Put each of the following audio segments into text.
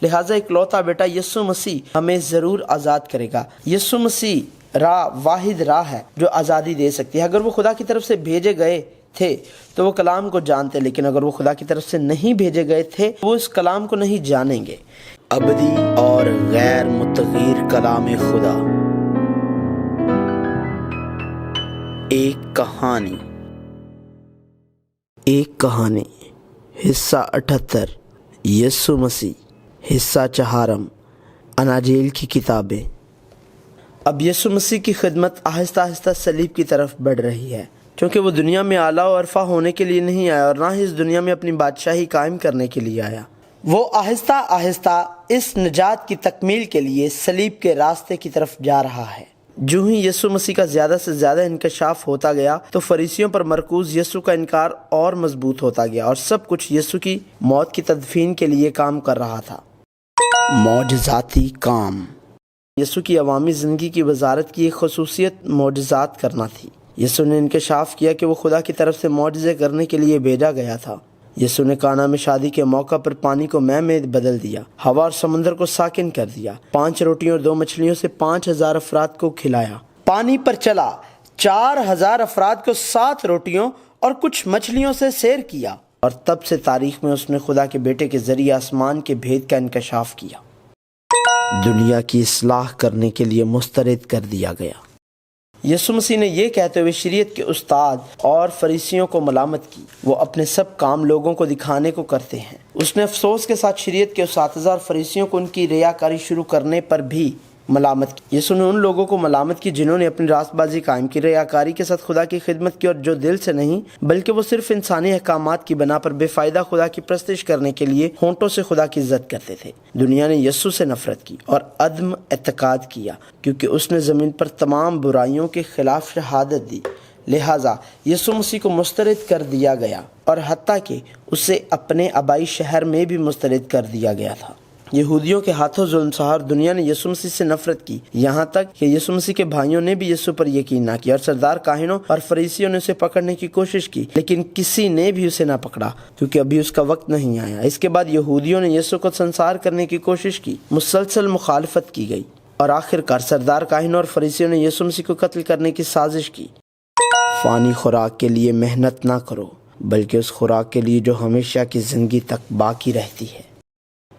لہٰذا اکلوتا بیٹا یسوع مسیح ہمیں ضرور آزاد کرے گا۔ یسوع مسیح واحد راہ ہے جو آزادی دے سکتی ہے۔ اگر وہ خدا کی طرف سے بھیجے گئے تھے تو وہ کلام کو جانتے، لیکن اگر وہ خدا کی طرف سے نہیں بھیجے گئے تھے وہ اس کلام کو نہیں جانیں گے۔ ابدی اور غیر متغیر کلام خدا۔ ایک کہانی حصہ 78 یسوع مسیح حصہ 4 اناجیل کی کتابیں۔ اب یسوع مسیح کی خدمت آہستہ آہستہ صلیب کی طرف بڑھ رہی ہے، کیونکہ وہ دنیا میں اعلیٰ و ارفع ہونے کے لیے نہیں آیا اور نہ ہی اس دنیا میں اپنی بادشاہی قائم کرنے کے لیے آیا۔ وہ آہستہ آہستہ اس نجات کی تکمیل کے لیے صلیب کے راستے کی طرف جا رہا ہے۔ جو ہی یسوع مسیح کا زیادہ سے زیادہ انکشاف ہوتا گیا تو فریسیوں پر مرکوز یسوع کا انکار اور مضبوط ہوتا گیا، اور سب کچھ یسوع کی موت کی تدفین کے لیے کام کر رہا تھا۔ معجزاتی کام۔ یسوع کی عوامی زندگی کی وزارت کی ایک خصوصیت معجزات کرنا تھی۔ یسوع نے انکشاف کیا کہ وہ خدا کی طرف سے معجزے کرنے کے لیے بھیجا گیا تھا۔ یسوع نے کانا میں شادی کے موقع پر پانی کو مے میں بدل دیا، ہوا اور سمندر کو ساکن کر دیا، 5 روٹیوں اور 2 مچھلیوں سے 5000 افراد کو کھلایا، پانی پر چلا، 4000 افراد کو 7 روٹیوں اور کچھ مچھلیوں سے سیر کیا، اور تب سے تاریخ میں اس نے خدا کے بیٹے کے ذریعے آسمان کے بھید کا انکشاف کیا۔ دنیا کی اصلاح کرنے کے لیے مسترد کر دیا گیا۔ یسوع مسیح نے یہ کہتے ہوئے شریعت کے استاد اور فریسیوں کو ملامت کی، وہ اپنے سب کام لوگوں کو دکھانے کو کرتے ہیں۔ اس نے افسوس کے ساتھ شریعت کے اساتذہ اور فریسیوں کو ان کی ریاکاری شروع کرنے پر بھی ملامت کی۔ یسوع نے ان لوگوں کو ملامت کی جنہوں نے اپنی راست بازی قائم کی، ریاکاری کے ساتھ خدا کی خدمت کی، اور جو دل سے نہیں بلکہ وہ صرف انسانی احکامات کی بنا پر بے فائدہ خدا کی پرستش کرنے کے لیے ہونٹوں سے خدا کی عزت کرتے تھے۔ دنیا نے یسوع سے نفرت کی اور عدم اعتقاد کیا، کیونکہ اس نے زمین پر تمام برائیوں کے خلاف شہادت دی۔ لہٰذا یسوع مسیح کو مسترد کر دیا گیا، اور حتیٰ کہ اسے اپنے آبائی شہر میں بھی مسترد کر دیا گیا تھا۔ یہودیوں کے ہاتھوں ظلم سہا اور دنیا نے یسوع مسیح سے نفرت کی، یہاں تک کہ یسوع مسیح کے بھائیوں نے بھی یسوع پر یقین نہ کیا، اور سردار کاہنوں اور فریسیوں نے اسے پکڑنے کی کوشش کی، لیکن کسی نے بھی اسے نہ پکڑا، کیونکہ ابھی اس کا وقت نہیں آیا۔ اس کے بعد یہودیوں نے یسوع کو سنسار کرنے کی کوشش کی، مسلسل مخالفت کی گئی، اور آخر کار سردار کاہنوں اور فریسیوں نے یسوع مسیح کو قتل کرنے کی سازش کی۔ فانی خوراک کے لیے محنت نہ کرو، بلکہ اس خوراک کے لیے جو ہمیشہ کی زندگی تک باقی رہتی ہے۔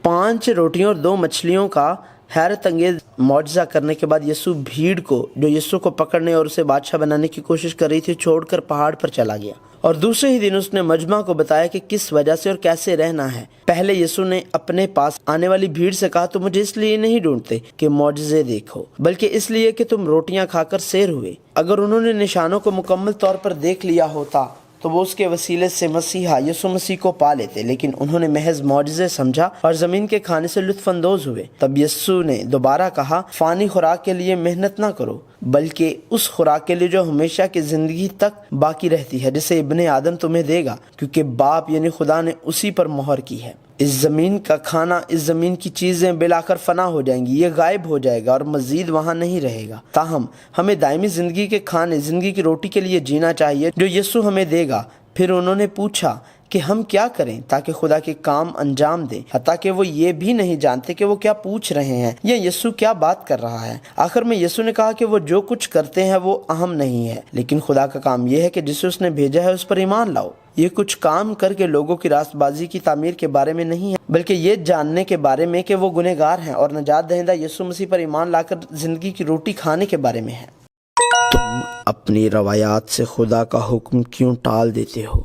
5 روٹیوں اور 2 مچھلیوں کا حیرت انگیز معجزہ کرنے کے بعد یسوع بھیڑ کو جو یسوع کو پکڑنے اور اسے بادشاہ بنانے کی کوشش کر رہی تھی چھوڑ کر پہاڑ پر چلا گیا، اور دوسرے ہی دن اس نے مجمع کو بتایا کہ کس وجہ سے اور کیسے رہنا ہے۔ پہلے یسوع نے اپنے پاس آنے والی بھیڑ سے کہا، تم مجھے اس لیے نہیں ڈھونڈتے کہ معجزے دیکھو، بلکہ اس لیے کہ تم روٹیاں کھا کر سیر ہوئے۔ اگر انہوں نے نشانوں کو مکمل طور پر دیکھ لیا ہوتا تو وہ اس کے وسیلے سے مسیحا یسوع مسیح کو پا لیتے، لیکن انہوں نے محض معجزے سمجھا اور زمین کے کھانے سے لطف اندوز ہوئے۔ تب یسوع نے دوبارہ کہا، فانی خوراک کے لیے محنت نہ کرو، بلکہ اس خوراک کے لیے جو ہمیشہ کی زندگی تک باقی رہتی ہے، جسے ابن آدم تمہیں دے گا، کیونکہ باپ یعنی خدا نے اسی پر مہر کی ہے۔ اس زمین کا کھانا، اس زمین کی چیزیں بالآخر فنا ہو جائیں گی، یہ غائب ہو جائے گا اور مزید وہاں نہیں رہے گا، تاہم ہمیں دائمی زندگی کے کھانے، زندگی کی روٹی کے لیے جینا چاہیے جو یسوع ہمیں دے گا۔ پھر انہوں نے پوچھا کہ ہم کیا کریں تاکہ خدا کے کام انجام دیں، حتیٰ کہ وہ یہ بھی نہیں جانتے کہ وہ کیا پوچھ رہے ہیں یا یسوع کیا بات کر رہا ہے۔ آخر میں یسوع نے کہا کہ وہ جو کچھ کرتے ہیں وہ اہم نہیں ہے، لیکن خدا کا کام یہ ہے کہ جسے اس نے بھیجا ہے اس پر ایمان لاؤ۔ یہ کچھ کام کر کے لوگوں کی راست بازی کی تعمیر کے بارے میں نہیں ہے، بلکہ یہ جاننے کے بارے میں کہ وہ گنہگار ہیں اور نجات دہندہ یسوع مسیح پر ایمان لا کر زندگی کی روٹی کھانے کے بارے میں ہے۔ تم اپنی روایات سے خدا کا حکم کیوں ٹال دیتے ہو؟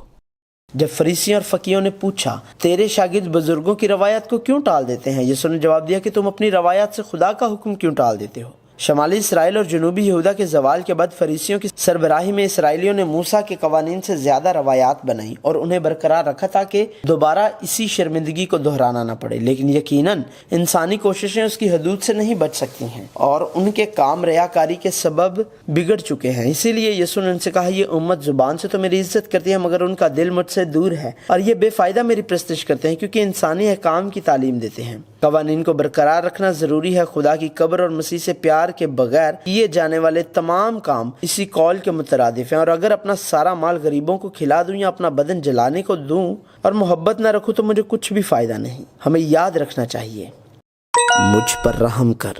جب فریسیوں اور فقیہوں نے پوچھا، تیرے شاگرد بزرگوں کی روایات کو کیوں ٹال دیتے ہیں؟ یسوع نے جواب دیا کہ تم اپنی روایات سے خدا کا حکم کیوں ٹال دیتے ہو؟ شمالی اسرائیل اور جنوبی یہودا کے زوال کے بعد فریسیوں کی سربراہی میں اسرائیلیوں نے موسیٰ کے قوانین سے زیادہ روایات بنائیں اور انہیں برقرار رکھا تاکہ دوبارہ اسی شرمندگی کو دہرانا نہ پڑے، لیکن یقیناً انسانی کوششیں اس کی حدود سے نہیں بچ سکتی ہیں اور ان کے کام ریاکاری کے سبب بگڑ چکے ہیں۔ اسی لیے یسوع نے ان سے کہا، یہ امت زبان سے تو میری عزت کرتی ہے مگر ان کا دل مجھ سے دور ہے، اور یہ بے فائدہ میری پرستش کرتے ہیں کیونکہ انسانی احکام کی تعلیم دیتے ہیں۔ قوانین کو برقرار رکھنا ضروری ہے۔ خدا کی قبر اور مسیح سے پیار کے بغیر کیے جانے والے تمام کام اسی قول کے مترادف ہیں، اور اگر اپنا سارا مال غریبوں کو کھلا دوں یا اپنا بدن جلانے کو دوں اور محبت نہ رکھوں تو مجھے کچھ بھی فائدہ نہیں۔ ہمیں یاد رکھنا چاہیے مجھ پر رحم کر۔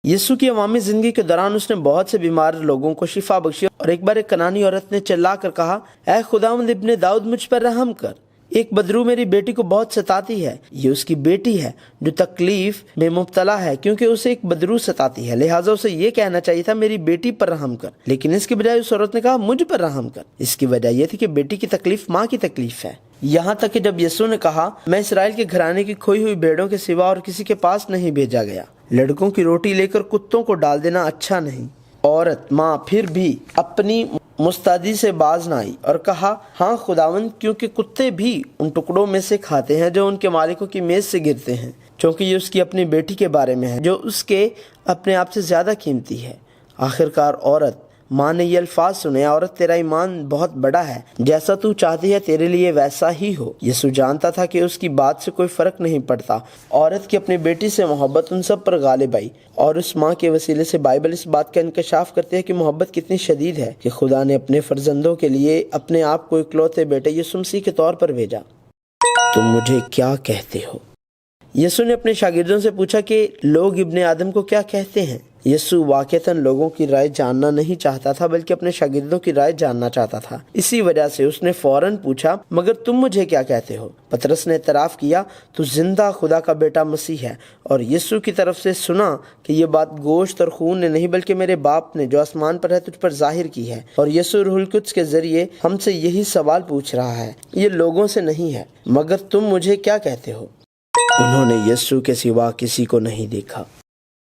یسوع کی عوامی زندگی کے دوران اس نے بہت سے بیمار لوگوں کو شفا بخشی، اور ایک بار ایک کنانی عورت نے چلا کر کہا، اے خداوند ابن داؤد مجھ پر رحم کر، ایک بدرو میری بیٹی کو بہت ستاتی ہے۔ یہ اس کی بیٹی ہے جو تکلیف میں مبتلا ہے کیونکہ اسے ایک بدرو ستاتی ہے، لہٰذا اسے یہ کہنا چاہیے تھا میری بیٹی پر رحم کر، لیکن اس کے بجائے اس عورت نے کہا مجھ پر رحم کر۔ اس کی وجہ یہ تھی کہ بیٹی کی تکلیف ماں کی تکلیف ہے۔ یہاں تک کہ جب یسوع نے کہا میں اسرائیل کے گھرانے کی کھوئی ہوئی بھیڑوں کے سوا اور کسی کے پاس نہیں بھیجا گیا، لڑکوں کی روٹی لے کر کتوں کو ڈال دینا اچھا نہیں۔ عورت ماں پھر بھی اپنی مستعدی سے باز نہ آئی اور کہا، ہاں خداوند، کیونکہ کتے بھی ان ٹکڑوں میں سے کھاتے ہیں جو ان کے مالکوں کی میز سے گرتے ہیں، چونکہ یہ اس کی اپنی بیٹی کے بارے میں ہے جو اس کے اپنے آپ سے زیادہ قیمتی ہے۔ آخرکار عورت ماں نے یہ الفاظ سنے، عورت تیرا ایمان بہت بڑا ہے، جیسا تو چاہتی ہے تیرے لیے ویسا ہی ہو۔ یسوع جانتا تھا کہ اس کی بات سے کوئی فرق نہیں پڑتا۔ عورت کی اپنی بیٹی سے محبت ان سب پر غالب آئی، اور اس ماں کے وسیلے سے بائبل اس بات کا انکشاف کرتی ہے کہ محبت کتنی شدید ہے کہ خدا نے اپنے فرزندوں کے لیے اپنے آپ کو اکلوتے بیٹے یسوع مسیح کے طور پر بھیجا۔ تم مجھے کیا کہتے ہو؟ یسوع نے اپنے شاگردوں سے پوچھا کہ لوگ ابن آدم کو کیا کہتے ہیں؟ یسوع واقعتاً لوگوں کی رائے جاننا نہیں چاہتا تھا بلکہ اپنے شاگردوں کی رائے جاننا چاہتا تھا۔ اسی وجہ سے اس نے فوراً پوچھا، مگر تم مجھے کیا کہتے ہو؟ پطرس نے اعتراف کیا، تو زندہ خدا کا بیٹا مسیح ہے۔ اور یسوع کی طرف سے سنا کہ یہ بات گوشت اور خون نے نہیں بلکہ میرے باپ نے جو آسمان پر ہے تجھ پر ظاہر کی ہے۔ اور یسوع روح القدس کے ذریعے ہم سے یہی سوال پوچھ رہا ہے، یہ لوگوں سے نہیں ہے، مگر تم مجھے کیا کہتے ہو؟ انہوں نے یسوع کے سوا کسی کو نہیں دیکھا۔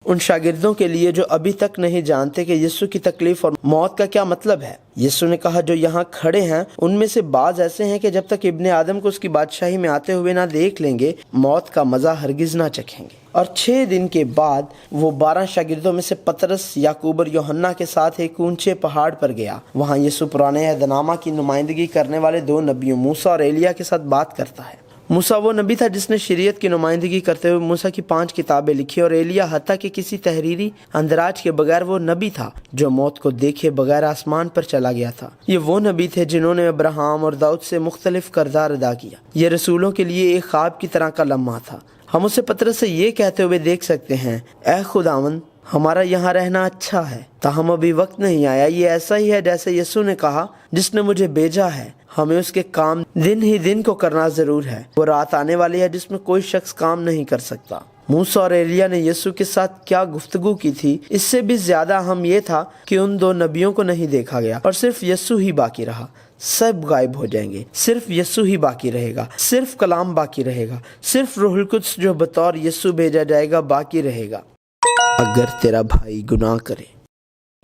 ان شاگردوں کے لیے جو ابھی تک نہیں جانتے کہ یسوع کی تکلیف اور موت کا کیا مطلب ہے، یسوع نے کہا، جو یہاں کھڑے ہیں ان میں سے بعض ایسے ہیں کہ جب تک ابن آدم کو اس کی بادشاہی میں آتے ہوئے نہ دیکھ لیں گے، موت کا مزہ ہرگز نہ چکھیں گے۔ اور 6 دن کے بعد وہ 12 شاگردوں میں سے پطرس، یعقوب اور یوحنا کے ساتھ ایک اونچے پہاڑ پر گیا۔ وہاں یسوع پرانے عہد نامہ کی نمائندگی کرنے والے 2 نبیوں موسیٰ اور ایلیا کے ساتھ بات کرتا ہے۔ موسیٰ وہ نبی تھا جس نے شریعت کی نمائندگی کرتے ہوئے موسیٰ کی 5 کتابیں لکھی، اور ایلیا حتیٰ کہ کسی تحریری اندراج کے بغیر وہ نبی تھا جو موت کو دیکھے بغیر آسمان پر چلا گیا تھا۔ یہ وہ نبی تھے جنہوں نے ابراہیم اور داؤد سے مختلف کردار ادا کیا۔ یہ رسولوں کے لیے ایک خواب کی طرح کا لمحہ تھا۔ ہم اسے پطرس سے یہ کہتے ہوئے دیکھ سکتے ہیں، اے خداوند، ہمارا یہاں رہنا اچھا ہے، تاہم ابھی وقت نہیں آیا۔ یہ ایسا ہی ہے جیسے یسوع نے کہا، جس نے مجھے بھیجا ہے، ہمیں اس کے کام دن ہی دن کو کرنا ضرور ہے۔ وہ رات آنے والی ہے جس میں کوئی شخص کام نہیں کر سکتا۔ موسیٰ اور ایلیا نے یسوع کے ساتھ کیا گفتگو کی تھی، اس سے بھی زیادہ اہم یہ تھا کہ ان 2 نبیوں کو نہیں دیکھا گیا اور صرف یسوع ہی باقی رہا۔ سب غائب ہو جائیں گے، صرف یسوع ہی باقی رہے گا، صرف کلام باقی رہے گا، صرف روح القدس جو بطور یسوع بھیجا جائے گا باقی رہے گا۔ اگر تیرا بھائی گناہ کرے،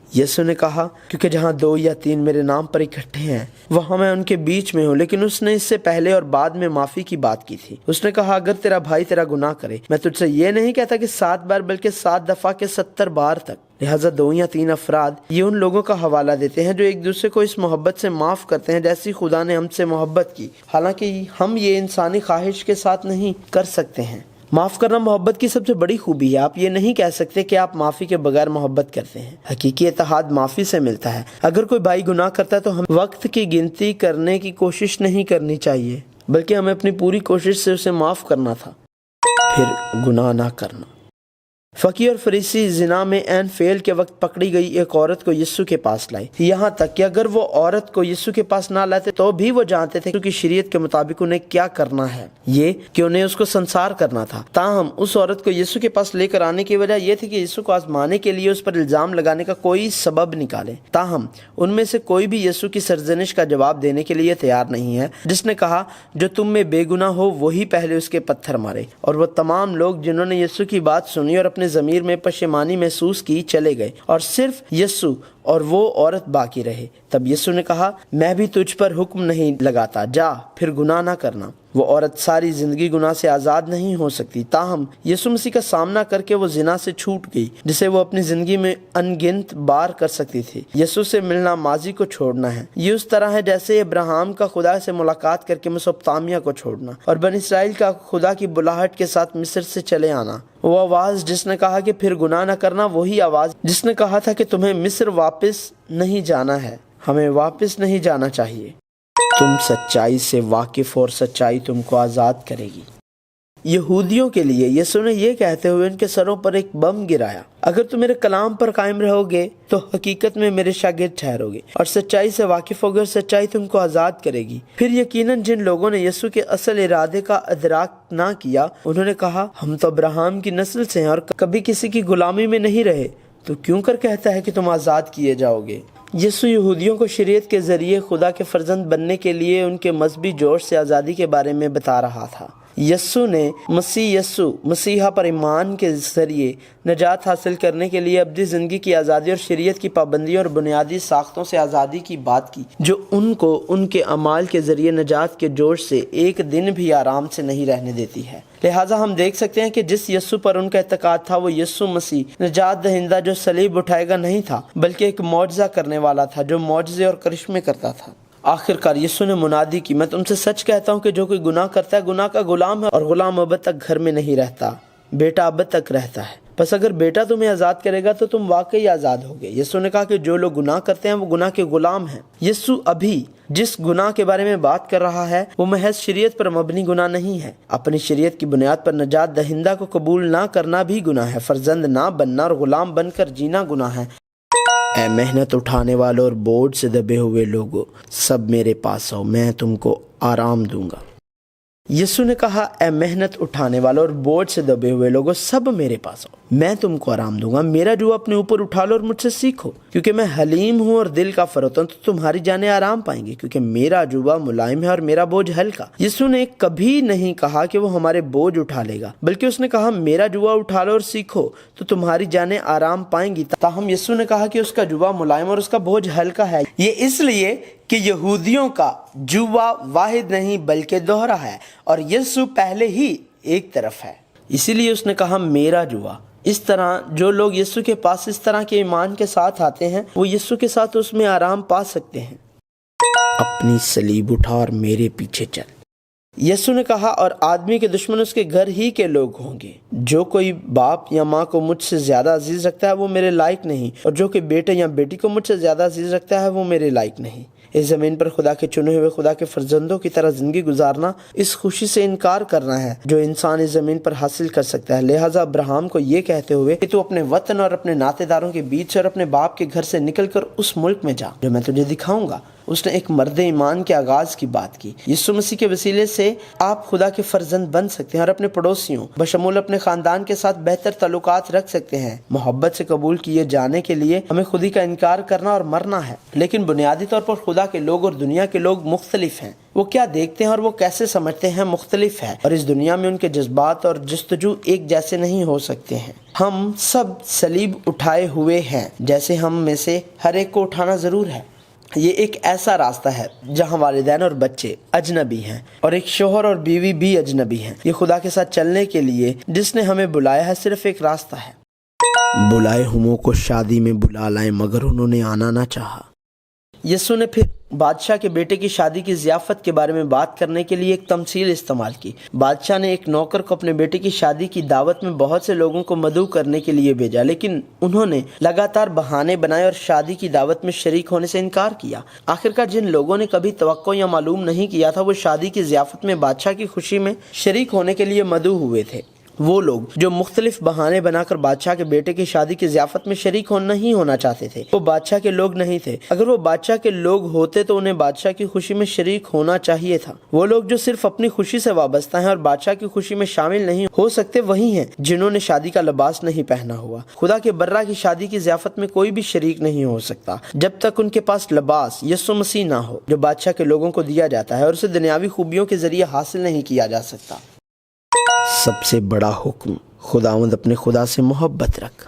یسوع نے کہا، کیونکہ جہاں 2 یا 3 میرے نام پر اکٹھے ہیں وہاں میں ان کے بیچ میں ہوں۔ لیکن اس نے اس سے پہلے اور بعد میں معافی کی بات کی تھی۔ اس نے کہا، اگر تیرا بھائی تیرا گناہ کرے، میں تجھ سے یہ نہیں کہتا کہ 7 بار بلکہ 7 دفعہ کے 70 بار تک۔ لہٰذا 2 یا 3 افراد یہ ان لوگوں کا حوالہ دیتے ہیں جو ایک دوسرے کو اس محبت سے معاف کرتے ہیں جیسی خدا نے ہم سے محبت کی، حالانکہ ہم یہ انسانی خواہش کے ساتھ نہیں کر سکتے ہیں۔ معاف کرنا محبت کی سب سے بڑی خوبی ہے۔ آپ یہ نہیں کہہ سکتے کہ آپ معافی کے بغیر محبت کرتے ہیں۔ حقیقی اتحاد معافی سے ملتا ہے۔ اگر کوئی بھائی گناہ کرتا ہے تو ہمیں وقت کی گنتی کرنے کی کوشش نہیں کرنی چاہیے، بلکہ ہمیں اپنی پوری کوشش سے اسے معاف کرنا تھا، پھر گناہ نہ کرنا۔ فقیہ اور فریسی زنا میں عین فعل کے وقت پکڑی گئی ایک عورت کو یسوع کے پاس لائی، یہاں تک کہ اگر وہ عورت کو یسوع کے پاس نہ لاتے تو بھی وہ جانتے تھے کیونکہ شریعت کے مطابق انہیں کیا کرنا ہے، یہ کہ انہیں اس کو سنسار کرنا تھا۔ تاہم اس عورت کو یسوع کے پاس لے کر آنے کی وجہ یہ تھی کہ یسوع کو آزمانے کے لیے اس پر الزام لگانے کا کوئی سبب نکالے۔ تاہم ان میں سے کوئی بھی یسوع کی سرزنش کا جواب دینے کے لیے تیار نہیں ہے، جس نے کہا، جو تم میں بے گناہ ہو وہی پہلے اس کے پتھر مارے۔ اور وہ تمام لوگ جنہوں نے یسوع کی بات سنی اور اپنے ضمیر میں پشیمانی محسوس کی چلے گئے، اور صرف یسوع اور وہ عورت باقی رہے۔ تب یسوع نے کہا، میں بھی تجھ پر حکم نہیں لگاتا، جا، پھر گناہ نہ کرنا۔ وہ عورت ساری زندگی گناہ سے آزاد نہیں ہو سکتی، تاہم یسوع مسیح کا سامنا کر کے وہ زنا سے چھوٹ گئی جسے وہ اپنی زندگی میں انگنت بار کر سکتی تھی۔ یسوع سے ملنا ماضی کو چھوڑنا ہے۔ یہ اس طرح ہے جیسے ابراہیم کا خدا سے ملاقات کر کے میسوپوٹامیہ کو چھوڑنا، اور بنی اسرائیل کا خدا کی بلاہٹ کے ساتھ مصر سے چلے آنا۔ وہ آواز جس نے کہا کہ پھر گناہ نہ کرنا، وہی آواز جس نے کہا تھا کہ تمہیں مصر واپس نہیں جانا ہے، ہمیں واپس نہیں جانا چاہیے۔ تم سچائی سے واقف اور سچائی تم کو آزاد کرے گی۔ یہودیوں کے لیے یسوع نے یہ کہتے ہوئے ان کے سروں پر ایک بم گرایا، اگر تم میرے کلام پر قائم رہو گے تو حقیقت میں میرے شاگرد ٹھہرو گے اور سچائی سے واقف ہوگے اور سچائی تم کو آزاد کرے گی۔ پھر یقیناً جن لوگوں نے یسوع کے اصل ارادے کا ادراک نہ کیا، انہوں نے کہا ہم تو ابراہیم کی نسل سے ہیں اور کبھی کسی کی غلامی میں نہیں رہے، تو کیوں کر کہتا ہے کہ تم آزاد کیے جاؤ گے؟ یسوع یہودیوں کو شریعت کے ذریعے خدا کے فرزند بننے کے لیے ان کے مذہبی جوش سے آزادی کے بارے میں بتا رہا تھا۔ یسوع نے مسیحا پر ایمان کے ذریعے نجات حاصل کرنے کے لیے ابدی زندگی کی آزادی اور شریعت کی پابندیوں اور بنیادی ساختوں سے آزادی کی بات کی، جو ان کو ان کے اعمال کے ذریعے نجات کے جوش سے ایک دن بھی آرام سے نہیں رہنے دیتی ہے۔ لہٰذا ہم دیکھ سکتے ہیں کہ جس یسوع پر ان کا اعتقاد تھا وہ یسوع مسیح نجات دہندہ جو صلیب اٹھائے گا نہیں تھا، بلکہ ایک معجزہ کرنے والا تھا جو معجزے اور کرشمے کرتا تھا۔ آخر کار یسوع نے منادی کی، میں تم سے سچ کہتا ہوں کہ جو کوئی گناہ کرتا ہے گناہ کا غلام ہے، اور غلام اب تک گھر میں نہیں رہتا، بیٹا اب تک رہتا ہے۔ بس اگر بیٹا تمہیں آزاد کرے گا تو تم واقعی آزاد ہوگے۔ یسوع نے کہا کہ جو لوگ گناہ کرتے ہیں وہ گناہ کے غلام ہیں۔ یسوع ابھی جس گناہ کے بارے میں بات کر رہا ہے وہ محض شریعت پر مبنی گناہ نہیں ہے۔ اپنی شریعت کی بنیاد پر نجات دہندہ کو قبول نہ کرنا بھی گناہ ہے، فرزند نہ بننا اور غلام بن کر جینا گناہ ہے۔ اے محنت اٹھانے والوں اور بوجھ سے دبے ہوئے لوگوں، سب میرے پاس آؤ، میں تم کو آرام دوں گا۔ یسوع نے کہا اے محنت اٹھانے والوں اور بوجھ سے دبے ہوئے لوگوں، سب میرے پاس آؤ، میں تم کو آرام دوں گا۔ میرا جو اپنے اوپر اٹھا لو اور مجھ سے سیکھو، کیونکہ میں حلیم ہوں اور دل کا فروتن، تو تمہاری جانیں آرام پائیں گے، کیونکہ میرا جوبہ ملائم ہے اور میرا بوجھ ہلکا۔ یسوع نے کبھی نہیں کہا کہ وہ ہمارے بوجھ اٹھا لے گا، بلکہ اس نے کہا میرا جوبہ اٹھا لو اور سیکھو تو تمہاری جانیں آرام پائیں گی۔ تاہم یسوع نے کہا کہ اس کا جوبہ ملائم اور اس کا بوجھ ہلکا ہے، یہ اس لیے کہ یہودیوں کا جوبہ واحد نہیں بلکہ دوہرا ہے اور یسوع پہلے ہی ایک طرف ہے، اسی لیے اس نے کہا میرا جوبہ۔ اس طرح جو لوگ یسوع کے پاس اس طرح کے ایمان کے ساتھ آتے ہیں وہ یسوع کے ساتھ اس میں آرام پا سکتے ہیں۔ اپنی صلیب اٹھا اور میرے پیچھے چل۔ یسوع نے کہا اور آدمی کے دشمن اس کے گھر ہی کے لوگ ہوں گے۔ جو کوئی باپ یا ماں کو مجھ سے زیادہ عزیز رکھتا ہے وہ میرے لائق نہیں، اور جو کوئی بیٹے یا بیٹی کو مجھ سے زیادہ عزیز رکھتا ہے وہ میرے لائق نہیں۔ اس زمین پر خدا کے چنے ہوئے خدا کے فرزندوں کی طرح زندگی گزارنا اس خوشی سے انکار کرنا ہے جو انسان اس زمین پر حاصل کر سکتا ہے۔ لہٰذا ابراہیم کو یہ کہتے ہوئے کہ تو اپنے وطن اور اپنے ناطے داروں کے بیچ سے اور اپنے باپ کے گھر سے نکل کر اس ملک میں جا جو میں تجھے دکھاؤں گا، اس نے ایک مرد ایمان کے آغاز کی بات کی۔ یسوع مسیح کے وسیلے سے آپ خدا کے فرزند بن سکتے ہیں اور اپنے پڑوسیوں بشمول اپنے خاندان کے ساتھ بہتر تعلقات رکھ سکتے ہیں۔ محبت سے قبول کیے جانے کے لیے ہمیں خودی کا انکار کرنا اور مرنا ہے، لیکن بنیادی طور پر خدا کے لوگ اور دنیا کے لوگ مختلف ہیں۔ وہ کیا دیکھتے ہیں اور وہ کیسے سمجھتے ہیں مختلف ہے، اور اس دنیا میں ان کے جذبات اور جستجو ایک جیسے نہیں ہو سکتے ہیں۔ ہم سب صلیب اٹھائے ہوئے ہیں، جیسے ہم میں سے ہر ایک کو اٹھانا ضرور ہے۔ یہ ایک ایسا راستہ ہے جہاں والدین اور بچے اجنبی ہیں اور ایک شوہر اور بیوی بھی اجنبی ہیں۔ یہ خدا کے ساتھ چلنے کے لیے جس نے ہمیں بلایا ہے صرف ایک راستہ ہے۔ بلائے ہوموں کو شادی میں بلا لائیں مگر انہوں نے آنا نہ چاہا۔ یسوع نے پھر بادشاہ کے بیٹے کی شادی کی ضیافت کے بارے میں بات کرنے کے لیے ایک تمثیل استعمال کی۔ بادشاہ نے ایک نوکر کو اپنے بیٹے کی شادی کی دعوت میں بہت سے لوگوں کو مدعو کرنے کے لیے بھیجا، لیکن انہوں نے لگاتار بہانے بنائے اور شادی کی دعوت میں شریک ہونے سے انکار کیا۔ آخرکار جن لوگوں نے کبھی توقع یا معلوم نہیں کیا تھا وہ شادی کی ضیافت میں بادشاہ کی خوشی میں شریک ہونے کے لیے مدعو ہوئے تھے۔ وہ لوگ جو مختلف بہانے بنا کر بادشاہ کے بیٹے کی شادی کی ضیافت میں شریک نہیں ہونا چاہتے تھے، وہ بادشاہ کے لوگ نہیں تھے۔ اگر وہ بادشاہ کے لوگ ہوتے تو انہیں بادشاہ کی خوشی میں شریک ہونا چاہیے تھا۔ وہ لوگ جو صرف اپنی خوشی سے وابستہ ہیں اور بادشاہ کی خوشی میں شامل نہیں ہو سکتے وہی ہیں جنہوں نے شادی کا لباس نہیں پہنا ہوا۔ خدا کے برہ کی شادی کی ضیافت میں کوئی بھی شریک نہیں ہو سکتا جب تک ان کے پاس لباس یسوع مسیح نہ ہو جو بادشاہ کے لوگوں کو دیا جاتا ہے اور اسے دنیاوی خوبیوں کے ذریعے حاصل نہیں کیا جا سکتا۔ سب سے بڑا حکم، خداوند اپنے خدا سے محبت رکھ۔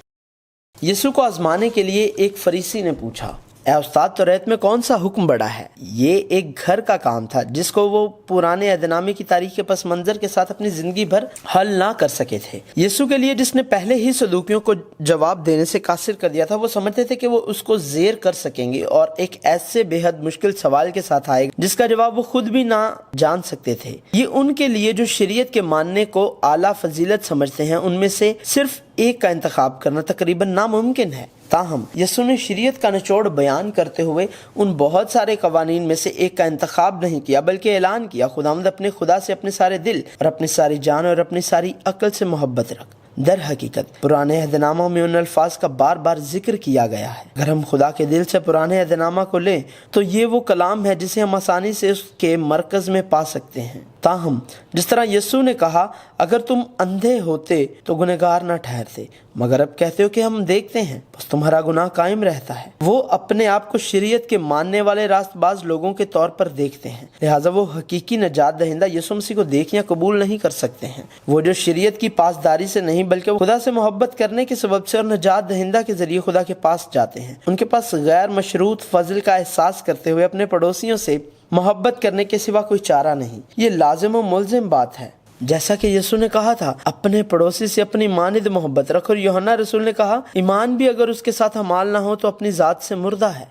یسوع کو آزمانے کے لیے ایک فریسی نے پوچھا، اے استاد توریت میں کون سا حکم بڑا ہے؟ یہ ایک گھر کا کام تھا جس کو وہ پرانے عہد نامے کی تاریخ کے پس منظر کے ساتھ اپنی زندگی بھر حل نہ کر سکے تھے۔ یسوع کے لیے جس نے پہلے ہی صدوقیوں کو جواب دینے سے قاصر کر دیا تھا، وہ سمجھتے تھے کہ وہ اس کو زیر کر سکیں گے اور ایک ایسے بے حد مشکل سوال کے ساتھ آئے گا جس کا جواب وہ خود بھی نہ جان سکتے تھے۔ یہ ان کے لیے جو شریعت کے ماننے کو اعلیٰ فضیلت سمجھتے ہیں ان میں سے صرف ایک کا انتخاب کرنا تقریباً ناممکن ہے۔ تاہم یسوع نے شریعت کا نچوڑ بیان کرتے ہوئے ان بہت سارے قوانین میں سے ایک کا انتخاب نہیں کیا، بلکہ اعلان کیا، خداوند اپنے خدا سے اپنے سارے دل اور اپنی ساری جان اور اپنی ساری عقل سے محبت رکھ۔ در حقیقت پرانے عہد نامہ میں ان الفاظ کا بار بار ذکر کیا گیا ہے۔ اگر ہم خدا کے دل سے پرانے عہد نامہ کو لیں تو یہ وہ کلام ہے جسے ہم آسانی سے اس کے مرکز میں پا سکتے ہیں۔ تاہم جس طرح یسوع نے کہا، اگر تم اندھے ہوتے تو گنہگار نہ ٹھہرتے، مگر اب کہتے ہو کہ ہم دیکھتے ہیں، بس تمہارا گناہ قائم رہتا ہے۔ وہ اپنے آپ کو شریعت کے ماننے والے راست باز لوگوں کے طور پر دیکھتے ہیں، لہٰذا وہ حقیقی نجات دہندہ یسوع مسیح کو دیکھ یا قبول نہیں کر سکتے ہیں۔ وہ جو شریعت کی پاسداری سے نہیں بلکہ خدا سے محبت کرنے کے سبب سے اور نجات دہندہ کے ذریعے خدا کے پاس جاتے ہیں، ان کے پاس غیر مشروط فضل کا احساس کرتے ہوئے اپنے پڑوسیوں سے محبت کرنے کے سوا کوئی چارہ نہیں۔ یہ لازم و ملزم بات ہے، جیسا کہ یسوع نے کہا تھا، اپنے پڑوسی سے اپنی مانند محبت رکھ، اور یوحنا رسول نے کہا، ایمان بھی اگر اس کے ساتھ حمال نہ ہو تو اپنی ذات سے مردہ ہے۔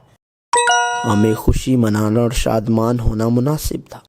ہمیں خوشی منانا اور شادمان ہونا مناسب تھا۔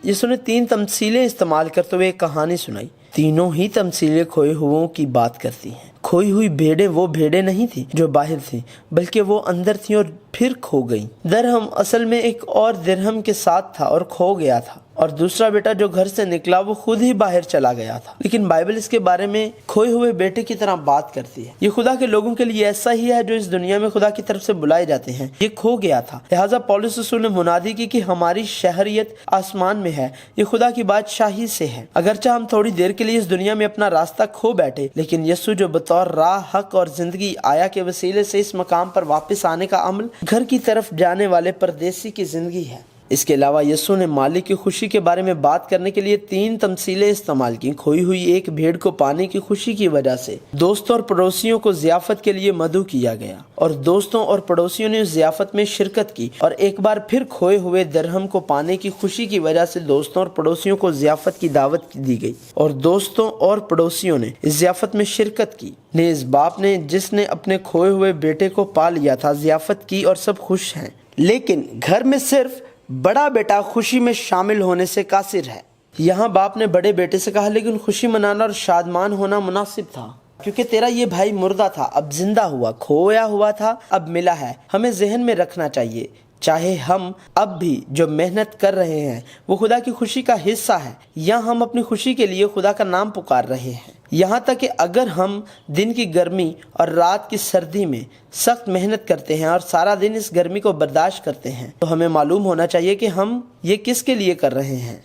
یسوع نے 3 تمثیلیں استعمال کرتے ہوئے ایک کہانی سنائی۔ تینوں ہی تمثیلیں کھوئے ہوئوں کی بات کرتی ہیں۔ کھوئی ہوئی بھیڑیں وہ بھیڑیں نہیں تھیں جو باہر تھیں، بلکہ وہ اندر تھیں اور پھر کھو گئیں۔ درہم اصل میں ایک اور درہم کے ساتھ تھا اور کھو گیا تھا، اور دوسرا بیٹا جو گھر سے نکلا وہ خود ہی باہر چلا گیا تھا۔ لیکن بائبل اس کے بارے میں کھوئے ہوئے بیٹے کی طرح بات کرتی ہے۔ یہ خدا کے لوگوں کے لیے ایسا ہی ہے جو اس دنیا میں خدا کی طرف سے بلائے جاتے ہیں۔ یہ کھو گیا تھا، لہٰذا پولس رسول نے منادی کی کہ ہماری شہریت آسمان میں ہے، یہ خدا کی بادشاہی سے ہے۔ اگرچہ ہم تھوڑی دیر کے لیے اس دنیا میں اپنا راستہ کھو بیٹھے، لیکن یسوع جو بطور راہ، حق اور زندگی آیا کے وسیلے سے اس مقام پر واپس آنے کا عمل گھر کی طرف جانے والے پردیسی کی زندگی ہے۔ اس کے علاوہ یسوع نے مالک کی خوشی کے بارے میں بات کرنے کے لیے 3 تمثیلیں استعمال کی۔ کھوئی ہوئی ایک بھیڑ کو پانے کی خوشی کی وجہ سے دوستوں اور پڑوسیوں کو ضیافت کے لیے مدعو کیا گیا، اور دوستوں اور پڑوسیوں نے اس ضیافت میں شرکت کی، اور ایک بار پھر کھوئے ہوئے درہم کو پانے کی خوشی کی وجہ سے دوستوں اور پڑوسیوں کو ضیافت کی دعوت دی گئی، اور دوستوں اور پڑوسیوں نے اس ضیافت میں شرکت کی۔ نیز باپ نے جس نے اپنے کھوئے ہوئے بیٹے کو پا لیا تھا ضیافت کی، اور سب خوش ہیں، لیکن گھر میں صرف بڑا بیٹا خوشی میں شامل ہونے سے قاصر ہے۔ یہاں باپ نے بڑے بیٹے سے کہا، لیکن خوشی منانا اور شادمان ہونا مناسب تھا، کیونکہ تیرا یہ بھائی مردہ تھا، اب زندہ ہوا، کھویا ہوا تھا، اب ملا ہے۔ ہمیں ذہن میں رکھنا چاہیے، چاہے ہم اب بھی جو محنت کر رہے ہیں وہ خدا کی خوشی کا حصہ ہے، یا ہم اپنی خوشی کے لیے خدا کا نام پکار رہے ہیں، یہاں تک کہ اگر ہم دن کی گرمی اور رات کی سردی میں سخت محنت کرتے ہیں اور سارا دن اس گرمی کو برداشت کرتے ہیں، تو ہمیں معلوم ہونا چاہیے کہ ہم یہ کس کے لیے کر رہے ہیں۔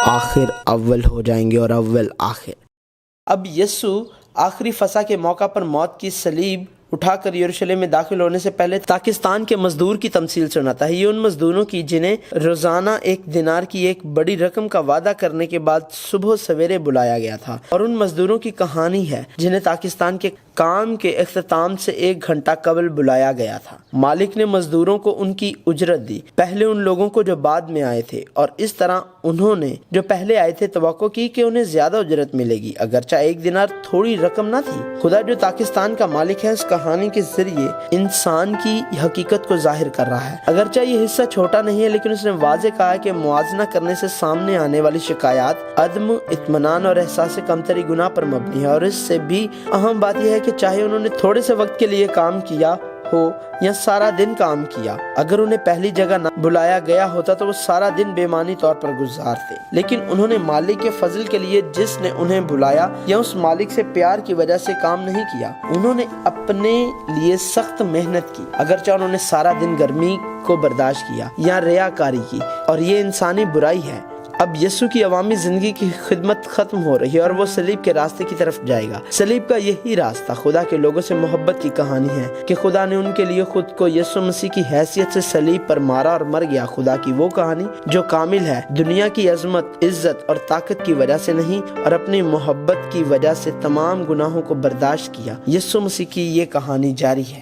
آخر اول ہو جائیں گے اور اول آخر۔ اب یسوع آخری فسح کے موقع پر موت کی صلیب اٹھا کر یروشلم میں داخل ہونے سے پہلے پاکستان کے مزدور کی تمثیل سناتا ہے۔ یہ ان مزدوروں کی جنہیں روزانہ 1 دینار کی ایک بڑی رقم کا وعدہ کرنے کے بعد صبح سویرے بلایا گیا تھا، اور ان مزدوروں کی کہانی ہے جنہیں پاکستان کے کام کے اختتام سے 1 گھنٹہ قبل بلایا گیا تھا۔ مالک نے مزدوروں کو ان کی اجرت دی، پہلے ان لوگوں کو جو بعد میں آئے تھے، اور اس طرح انہوں نے جو پہلے آئے تھے توقع کی کہ انہیں زیادہ اجرت ملے گی، اگرچہ 1 دینار تھوڑی رقم نہ تھی۔ خدا جو پاکستان کا مالک ہے اس کہانی کے ذریعے انسان کی حقیقت کو ظاہر کر رہا ہے۔ اگرچہ یہ حصہ چھوٹا نہیں ہے، لیکن اس نے واضح کہا ہے کہ موازنہ کرنے سے سامنے آنے والی شکایات عدم اطمینان اور احساس کمتری گناہ پر مبنی ہے، اور اس سے بھی اہم بات یہ ہے کہ چاہے انہوں نے تھوڑے سے وقت کے لیے کام کیا ہو یا سارا دن کام کیا، اگر انہیں پہلی جگہ نہ بلایا گیا ہوتا تو وہ سارا دن بے معنی طور پر گزارتے، لیکن انہوں نے مالک کے فضل کے لیے جس نے انہیں بلایا یا اس مالک سے پیار کی وجہ سے کام نہیں کیا، انہوں نے اپنے لیے سخت محنت کی، اگرچہ انہوں نے سارا دن گرمی کو برداشت کیا یا ریاکاری کی، اور یہ انسانی برائی ہے۔ اب یسوع کی عوامی زندگی کی خدمت ختم ہو رہی ہے اور وہ صلیب کے راستے کی طرف جائے گا۔ صلیب کا یہی راستہ خدا کے لوگوں سے محبت کی کہانی ہے کہ خدا نے ان کے لیے خود کو یسوع مسیح کی حیثیت سے صلیب پر مارا اور مر گیا۔ خدا کی وہ کہانی جو کامل ہے، دنیا کی عظمت، عزت اور طاقت کی وجہ سے نہیں، اور اپنی محبت کی وجہ سے تمام گناہوں کو برداشت کیا۔ یسوع مسیح کی یہ کہانی جاری ہے۔